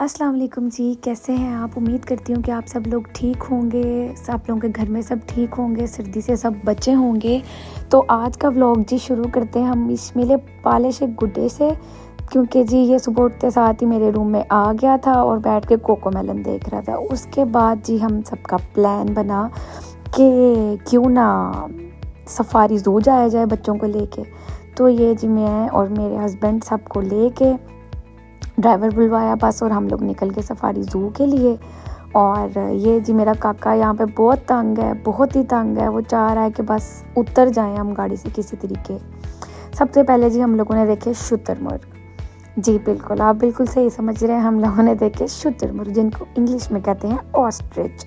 अस्सलाम वालेकुम जी, कैसे हैं आप? उम्मीद करती हूँ कि आप सब लोग ठीक होंगे, आप लोगों के घर में सब ठीक होंगे, सर्दी से सब बचे होंगे। तो आज का व्लॉग जी शुरू करते हैं हम इस मिले पाले से गुड्डे से, क्योंकि जी ये सुबह उठते साथ ही मेरे रूम में आ गया था और बैठ के कोकोमेलन देख रहा था। उसके बाद जी हम सबका प्लान बना कि क्यों ना सफारी ज़ू जाया जाए बच्चों को लेके। तो ये जी मैं और मेरे हस्बैंड सबको लेके ड्राइवर बुलवाया बस और हम लोग निकल गए सफारी ज़ू के लिए। और ये जी मेरा काका यहाँ पे बहुत तंग है, बहुत ही तंग है। वो चाह रहा है कि बस उतर जाएं हम गाड़ी से किसी तरीके। सबसे पहले जी हम लोगों ने देखे शुतुरमुर्ग। जी बिल्कुल, आप बिल्कुल सही समझ रहे हैं, हम लोगों ने देखे शुतुरमुर्ग, जिनको इंग्लिश में कहते हैं ऑस्ट्रिच।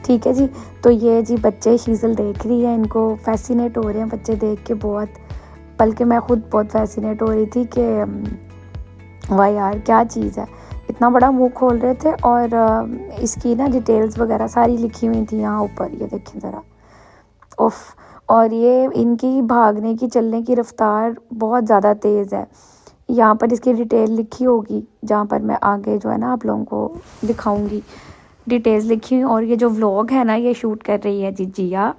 ठीक है जी। तो ये जी बच्चे शीज़ल देख रही है, इनको फैसिनेट हो रहे हैं बच्चे देख के बहुत, बल्कि मैं खुद बहुत फैसिनेट हो रही थी कि वाह यार क्या चीज़ है। इतना बड़ा मुंह खोल रहे थे और इसकी ना डिटेल्स वगैरह सारी लिखी हुई थी यहाँ ऊपर, ये देखें ज़रा। उफ। और ये इनकी भागने की चलने की रफ्तार बहुत ज़्यादा तेज़ है। यहाँ पर इसकी डिटेल लिखी होगी, जहाँ पर मैं आगे जो है ना आप लोगों को दिखाऊंगी, डिटेल्स लिखी हुई। और ये जो व्लॉग है ना, ये शूट कर रही है जी जिया,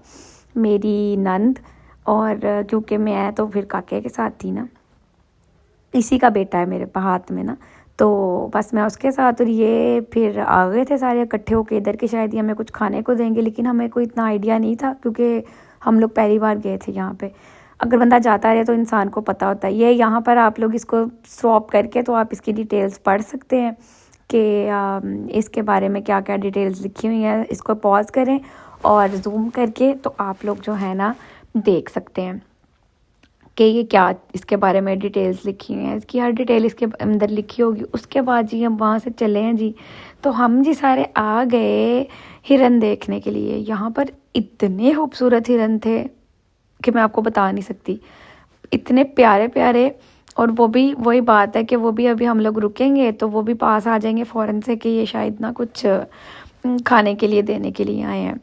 मेरी नंद। और क्योंकि मैं तो फिर काके के साथ थी ना, इसी का बेटा है मेरे हाथ में ना, तो बस मैं उसके साथ। और ये फिर आ गए थे सारे इकट्ठे होके इधर के, शायद ये हमें कुछ खाने को देंगे, लेकिन हमें कोई इतना आइडिया नहीं था क्योंकि हम लोग पहली बार गए थे यहाँ पे। अगर बंदा जाता रहे तो इंसान को पता होता है। ये यहाँ पर आप लोग इसको स्वैप करके तो आप इसकी डिटेल्स पढ़ सकते हैं कि इसके बारे में क्या क्या डिटेल्स लिखी हुई हैं। इसको पॉज करें और जूम करके तो आप लोग जो है ना देख सकते हैं कि ये क्या इसके बारे में डिटेल्स लिखी हुई हैं। इसकी हर डिटेल इसके अंदर लिखी होगी। उसके बाद जी हम वहाँ से चले हैं जी, तो हम जी सारे आ गए हिरन देखने के लिए। यहाँ पर इतने खूबसूरत हिरन थे कि मैं आपको बता नहीं सकती, इतने प्यारे प्यारे। और वो भी वही बात है कि वो भी अभी हम लोग रुकेंगे तो वो भी पास आ जाएंगे फ़ौरन से कि ये शायद ना कुछ खाने के लिए देने के लिए आए हैं,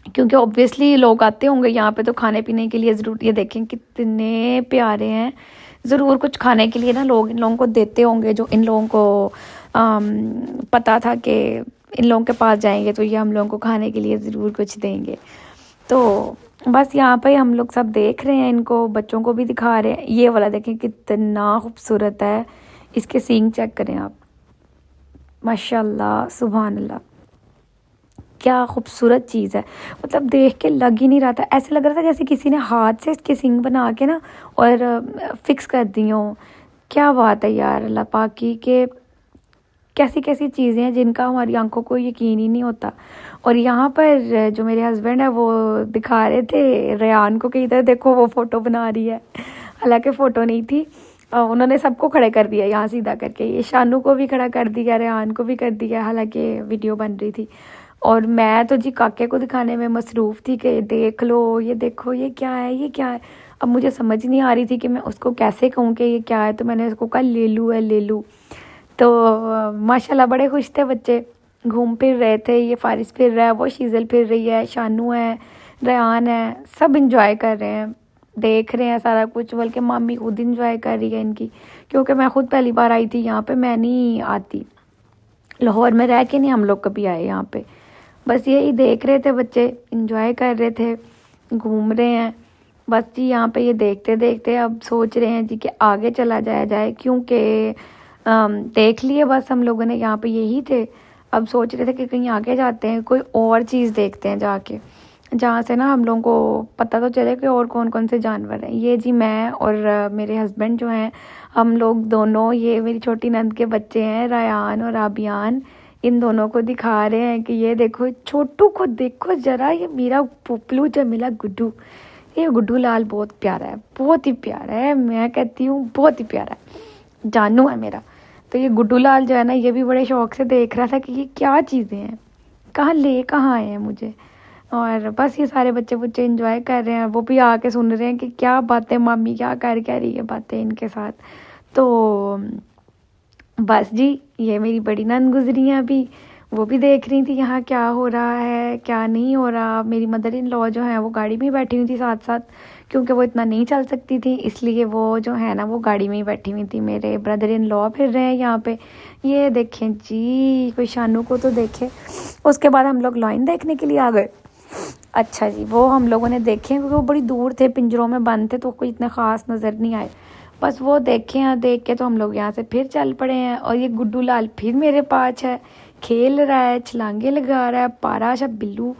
क्योंकि ऑब्वियसली लोग आते होंगे यहाँ पे तो खाने पीने के लिए ज़रूर। ये देखें कितने प्यारे हैं, ज़रूर कुछ खाने के लिए ना लोग इन लोगों को देते होंगे, जो इन लोगों को पता था कि इन लोगों के पास जाएंगे तो ये हम लोगों को खाने के लिए ज़रूर कुछ देंगे। तो बस यहाँ पे हम लोग सब देख रहे हैं, इनको बच्चों को भी दिखा रहे हैं। ये वाला देखें कितना खूबसूरत है, इसके सींग चेक करें आप, माशाल्लाह सुभान अल्लाह, क्या खूबसूरत चीज़ है। मतलब देख के लग ही नहीं रहा था, ऐसे लग रहा था जैसे किसी ने हाथ से इसके सींग बना के ना और फिक्स कर दी हो। क्या बात है यार अल्लाह पाक की, कि कैसी कैसी चीज़ें हैं जिनका हमारी आंखों को यकीन ही नहीं होता। और यहाँ पर जो मेरे हस्बैंड है वो दिखा रहे थे रेयान को कि इधर देखो वो फ़ोटो बना रही है, हालांकि फ़ोटो नहीं थी। उन्होंने सबको खड़े कर दिया यहाँ सीधा करके, ये शानू को भी खड़ा कर दिया, रेहान को भी कर दिया, हालांकि वीडियो बन रही थी। और मैं तो जी काके को दिखाने में मसरूफ़ थी कि देख लो, ये देखो, ये क्या है, ये क्या है। अब मुझे समझ नहीं आ रही थी कि मैं उसको कैसे कहूँ कि ये क्या है, तो मैंने उसको कहा ले लूँ है, ले लूँ। तो माशाल्लाह बड़े खुश थे बच्चे, घूम फिर रहे थे। ये फारिस फिर रहा है, वो शीज़ल फिर रही है, शानू है, रेहान है, सब इंजॉय कर रहे हैं, देख रहे हैं सारा कुछ। बल्कि मामी खुद इंजॉय कर रही है इनकी, क्योंकि मैं खुद पहली बार आई थी यहाँ पे, मैं नहीं आती, लाहौर में रह के नहीं हम लोग कभी आए यहाँ पे। बस यही देख रहे थे बच्चे, इंजॉय कर रहे थे, घूम रहे हैं बस जी। यहाँ पे ये देखते देखते अब सोच रहे हैं जी कि आगे चला जाया जाए, क्योंकि देख लिए बस हम लोगों ने यहाँ पे यही थे। अब सोच रहे थे कि कहीं आगे जाते हैं, कोई और चीज़ देखते हैं जाके, जहाँ से ना हम लोगों को पता तो चले कि और कौन कौन से जानवर हैं। ये जी मैं और मेरे हस्बैंड जो हैं, हम लोग दोनों, ये मेरी छोटी नंद के बच्चे हैं रायान और आबियान, इन दोनों को दिखा रहे हैं कि ये देखो, छोटू को देखो ज़रा, ये मेरा पुपलू जमीला गुड्डू, ये गुड्डू लाल बहुत प्यारा है, बहुत ही प्यारा है, मैं कहती हूँ बहुत ही प्यारा है, जानू है मेरा। तो ये गुड्डू लाल जो है ना, ये भी बड़े शौक से देख रहा था कि ये क्या चीज़ें हैं, कहाँ आए हैं मुझे। और बस ये सारे बच्चे बुच्चे इंजॉय कर रहे हैं, वो भी आके सुन रहे हैं कि क्या बातें मामी क्या रही है बातें इनके साथ। तो बस जी ये मेरी बड़ी नंद गुजरी हैं अभी, वो भी देख रही थी यहाँ क्या हो रहा है क्या नहीं हो रहा। मेरी मदर इन लॉ जो है वो गाड़ी में ही बैठी हुई थी साथ साथ, क्योंकि वो इतना नहीं चल सकती थी, इसलिए वो जो है ना वो गाड़ी में ही बैठी हुई थी। मेरे ब्रदर इन लॉ फिर रहे हैं यहाँ पे। ये देखें जी, कोई शानू को तो देखे। उसके बाद हम लोग लाइन देखने के लिए आ गए। अच्छा जी, वो हम लोगों ने देखे क्योंकि वो बड़ी दूर थे, पिंजरों में बंद थे, तो कोई इतने ख़ास नज़र नहीं आए। बस वो देखे हैं, देख के तो हम लोग यहाँ से फिर चल पड़े हैं। और ये गुड्डू लाल फिर मेरे पास है, खेल रहा है, छलांगे लगा रहा है, पारा सा बिल्लू।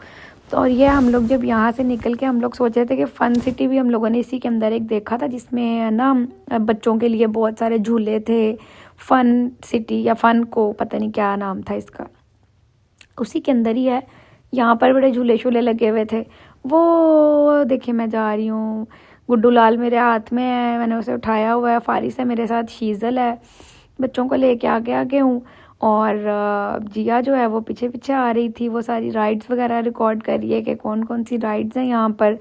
तो और ये हम लोग जब यहाँ से निकल के हम लोग सोच रहे थे कि फ़न सिटी भी हम लोगों ने इसी के अंदर एक देखा था, जिसमें ना बच्चों के लिए बहुत सारे झूले थे। फ़न सिटी या फ़न को पता नहीं क्या नाम था इसका, उसी के अंदर ही है। यहाँ पर बड़े झूले शूले लगे हुए थे। वो देखिए मैं जा रही हूँ, गुड्डू लाल मेरे हाथ में है, मैंने उसे उठाया हुआ है। फारिस है मेरे साथ, शीज़ल है, बच्चों को लेके आगे आगे हूँ। और जिया जो है वो पीछे पीछे आ रही थी। वो सारी राइड्स वगैरह रिकॉर्ड कर रही है कि कौन कौन सी राइड्स हैं यहाँ पर।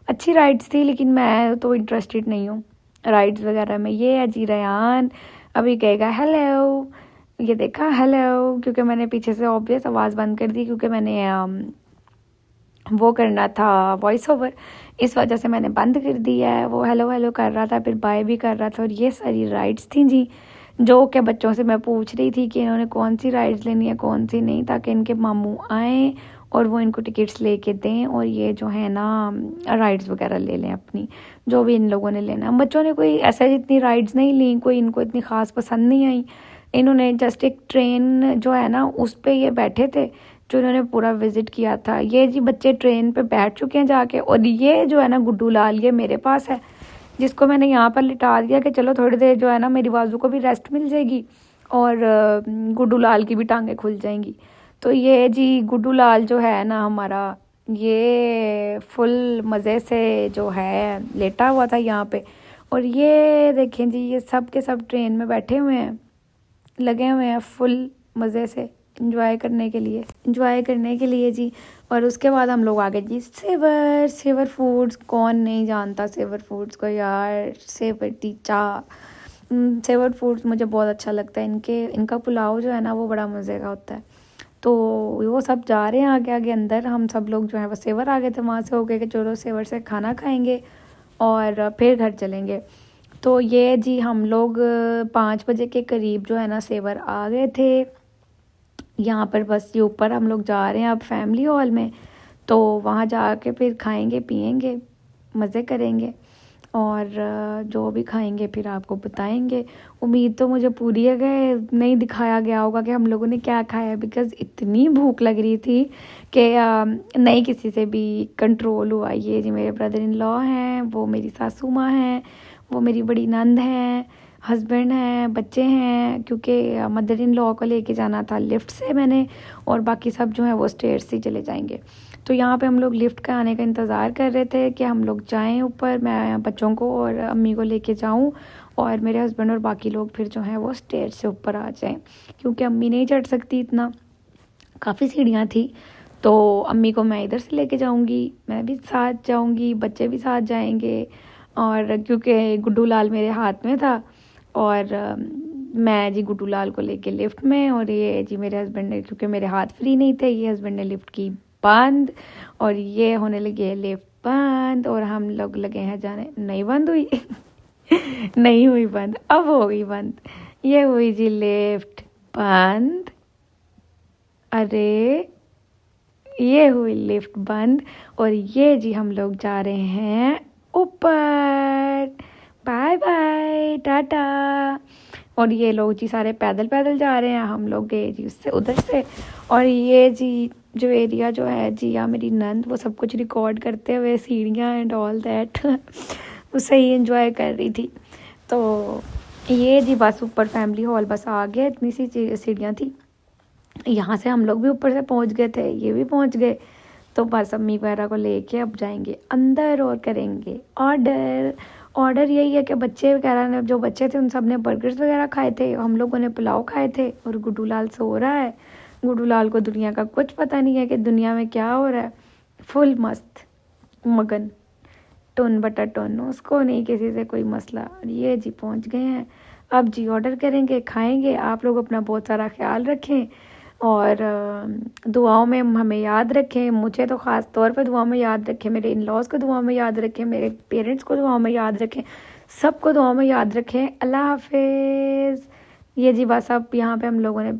अच्छी राइड्स थी, लेकिन मैं तो इंटरेस्टेड नहीं हूँ राइड्स वगैरह में। ये है जी रयान, अभी कहेगा हेलो। ये देखा हेलो, क्योंकि मैंने पीछे से ऑब्वियस आवाज़ बंद कर दी, क्योंकि मैंने वो करना था वॉइस ओवर, इस वजह से मैंने बंद कर दिया है। वो हेलो हेलो कर रहा था, फिर बाय भी कर रहा था। और ये सारी राइड्स थी जी, जो कि बच्चों से मैं पूछ रही थी कि इन्होंने कौन सी राइड्स लेनी है कौन सी नहीं, ताकि इनके मामू आएँ और वो इनको टिकट्स लेके दें और ये जो है ना राइड्स वगैरह ले लें अपनी, जो भी इन लोगों ने लेना। बच्चों ने कोई ऐसे इतनी राइड्स नहीं ली, कोई इनको इतनी ख़ास पसंद नहीं आई। इन्होंने जस्ट एक ट्रेन जो है ना उस पे ये बैठे थे, जो इन्होंने पूरा विज़िट किया था। ये जी बच्चे ट्रेन पे बैठ चुके हैं जाके। और ये जो है ना गुड्डू लाल, ये मेरे पास है, जिसको मैंने यहाँ पर लिटा दिया कि चलो थोड़ी देर जो है ना मेरी बाजू को भी रेस्ट मिल जाएगी और गुड्डू लाल की भी टांगें खुल जाएंगी। तो ये जी गुड्डू लाल जो है ना हमारा, ये फुल मज़े से जो है लेटा हुआ था यहाँ पे। और ये देखें जी, ये सब के सब ट्रेन में बैठे हुए हैं, लगे हुए हैं फुल मज़े से इंजॉय करने के लिए जी। और उसके बाद हम लोग आ गए जी सेवर फूड्स। कौन नहीं जानता सेवर फूड्स को यार, सेवर टीचा। सेवर फूड्स मुझे बहुत अच्छा लगता है। इनका पुलाव जो है ना वो बड़ा मज़े का होता है। तो वो सब जा रहे हैं आगे आगे अंदर। हम सब लोग जो है वो सेवर आ गए थे, वहाँ से हो गए कि चलो सेवर से खाना खाएंगे और फिर घर चलेंगे। तो ये जी हम लोग 5 बजे के करीब जो है ना सेवर आ गए थे यहाँ पर। बस ये ऊपर हम लोग जा रहे हैं अब फैमिली हॉल में, तो वहाँ जाके फिर खाएंगे पिएंगे, मज़े करेंगे और जो भी खाएंगे फिर आपको बताएंगे। उम्मीद तो मुझे पूरी है कि नहीं दिखाया गया होगा कि हम लोगों ने क्या खाया, बिकॉज़ इतनी भूख लग रही थी कि नहीं किसी से भी कंट्रोल हुआ। ये जी मेरे ब्रदर इन लॉ हैं, वो मेरी सासू माँ हैं, वो मेरी बड़ी नंद हैं, हस्बैंड हैं, बच्चे हैं, क्योंकि मदर इन लॉ को लेके जाना था लिफ्ट से मैंने, और बाकी सब जो है वो स्टेयर्स से चले जाएंगे। तो यहाँ पे हम लोग लिफ्ट का आने का इंतज़ार कर रहे थे कि हम लोग जाएं ऊपर, मैं बच्चों को और अम्मी को लेके जाऊं और मेरे हस्बैंड और बाकी लोग फिर जो हैं वो स्टेयर से ऊपर आ जाएं, क्योंकि अम्मी नहीं चढ़ सकती इतना, काफ़ी सीढ़ियाँ थी। तो अम्मी को मैं इधर से लेके जाऊंगी, मैं भी साथ जाऊंगी, बच्चे भी साथ जाएंगे। और क्योंकि गुड्डू लाल मेरे हाथ में था और मैं जी गुड्डू लाल को लेके लिफ्ट में, और ये जी मेरे हस्बैंड ने, क्योंकि मेरे हाथ फ्री नहीं थे, ये हस्बैंड ने लिफ्ट की बंद और ये होने लगी है लिफ्ट बंद और हम लोग लगे हैं जाने। नहीं बंद हुई नहीं हुई बंद, अब हो गई बंद। ये हुई जी लिफ्ट बंद, अरे ये हुई लिफ्ट बंद और ये जी हम लोग जा रहे हैं ऊपर। बाय बाय टाटा। और ये लोग जी सारे पैदल पैदल जा रहे हैं, हम लोग गए जी उससे उधर से। और ये जी जो एरिया जो है जी, या मेरी नंद वो सब कुछ रिकॉर्ड करते हुए सीढ़ियाँ एंड ऑल दैट उसे ही एंजॉय कर रही थी। तो ये जी बस ऊपर फैमिली हॉल बस आ गया, इतनी सी सीढ़ियाँ थी, यहाँ से हम लोग भी ऊपर से पहुँच गए थे, ये भी पहुँच गए। तो बस अम्मी वगैरह को लेके अब जाएंगे अंदर और करेंगे ऑर्डर यही है कि बच्चे वगैरह ने, जो बच्चे थे उन सब ने बर्गर्स वगैरह खाए थे, हम लोगों ने पुलाव खाए थे और गुड्डू लाल सो रहा है। गुड्डू लाल को दुनिया का कुछ पता नहीं है कि दुनिया में क्या हो रहा है, फुल मस्त मगन, टन बटा टन, उसको नहीं किसी से कोई मसला। ये जी पहुंच गए हैं, अब जी ऑर्डर करेंगे खाएंगे। आप लोग अपना बहुत सारा ख्याल रखें और दुआओं में हमें याद रखें, मुझे तो ख़ास तौर पर दुआओं में याद रखें, मेरे इन लॉज़ को दुआओं में याद रखें, मेरे पेरेंट्स को दुआओं में याद रखें, सबको दुआओं में याद रखें। अल्लाह हाफिज़। ये जी बस अब यहाँ पे हम लोगों ने